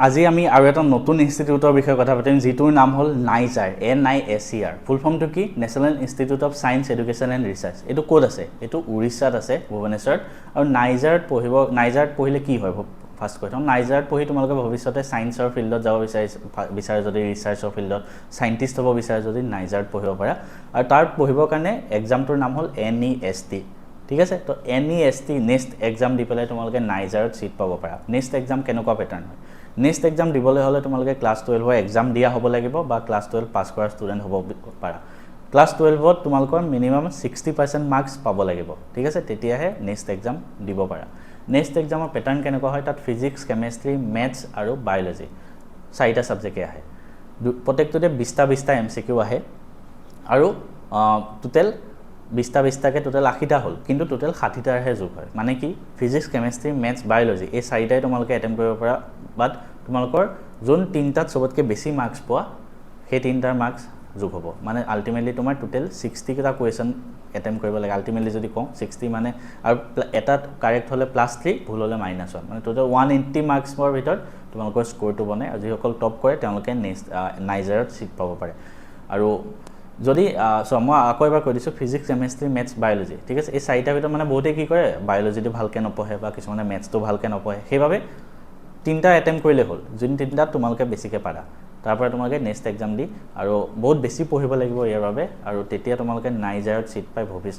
আজি আমি আৰু এটা নতুন ইনষ্টিটিউটৰ বিষয়ে কথা পাতিম যিটোৰ নাম হ'ল নাইজাৰ NISER ফুল ফৰ্মটো কি national institute of science education and research এইটো ক'ত আছে এইটো উৰিষ্যাত আছে ভুৱনেশ্বৰত আৰু নাইজাৰত পঢ়িলে কি হয় ফাৰ্ষ্ট কুৱেশ্যন নাইজাৰত পঢ়ি তোমালোকে ভৱিষ্যতে ছায়েন্সৰ ফিল্ডত যাব বিচাৰে যদি ৰিচাৰ্চৰ ফিল্ডত ছাইণ্টিষ্ট হ'ব বিচাৰে যদি নাইজাৰত পঢ়িব পাৰা আৰু তাৰ পঢ়িবৰ কাৰণে এক্সামটোৰ নাম হ'ল NEST ঠিক আছে তো NEST নেক্সট এক্সাম দি পেলাই তোমালোকে নাইজাৰত ছিট পাব পাৰা নেক্সট এক্সাম কেনেকুৱা পেটাৰ্ণ হয় নেক্সট এক্সাম দিবলৈ হ'লে তোমালোকে ক্লাছ 12ৰ এক্সাম দিয়া হ'ব লাগিব বা ক্লাছ 12 পাছ কৰা ষ্টুডেণ্ট হ'ব পাৰা ক্লাছ 12ত তোমালোকৰ মিনিমাম 60% মাৰ্কছ পাব লাগিব ঠিক আছে তেতিয়াহে নেক্সট এক্সাম দিব পাৰা নেক্সট এক্সামৰ পেটাৰ্ণ কেনেকুৱা হয় তাত ফিজিক্স কেমেষ্ট্ৰি মেথছ আৰু বায়'লজি চাৰিটা ছাবজেক্টে আহে প্ৰত্যেকটোতে 20টা MCQ আহে আৰু টোটেল 20টাকৈ টোটেল 80টা হ'ল কিন্তু টোটেল 60টাৰহে যোগ হয় মানে কি ফিজিক্স কেমেষ্ট্ৰি মেথছ বায়'লজি এই চাৰিটাই তোমালোকে এটেম্প কৰিব পাৰা বাট তোমালোকৰ যোন তিনিটাত চবতকৈ বেছি মাৰ্কছ পোৱা সেই তিনিটাৰ মাৰ্কছ যোগ হ'ব মানে আল্টিমেটলি তোমাৰ টোটেল 60টা কুৱেশ্যন এটেম্প কৰিব লাগে আল্টিমেটলি যদি কওঁ 60 মানে আৰু এটাত কাৰেক্ট হ'লে +3 ভুল হ'লে -1 মানে টোটেল 180 মাৰ্কছৰ ভিতৰত তোমালোকৰ স্ক'ৰটো বনে আৰু যিসকল টপ কৰে তেওঁলোকে নেক্সট নাইজাৰত ছিট পাব পাৰে আৰু যদি মই আকৌ এবাৰ কৈ দিছোঁ ফিজিক্স কেমেষ্ট্ৰি মেথছ বায়'লজি ঠিক আছে এই চাৰিটাৰ ভিতৰত মানে বহুতে কি কৰে বায়'লজিটো ভালকৈ নপঢ়ে বা কিছুমানে মেথছটো ভালকৈ নপঢ়ে সেইবাবে তিনিটা এটেম্প কৰিলে হ'ল যোন তিনিটাত তোমালোকে বেছিকৈ পাৰা তাৰ পৰা তোমালোকে নেক্সট এক্সাম দি আৰু বহুত বেছি পঢ়িব লাগিব ইয়াৰ বাবে আৰু তেতিয়া তোমালোকে নাইজাৰত ছিট পাই ভৱিষ্যত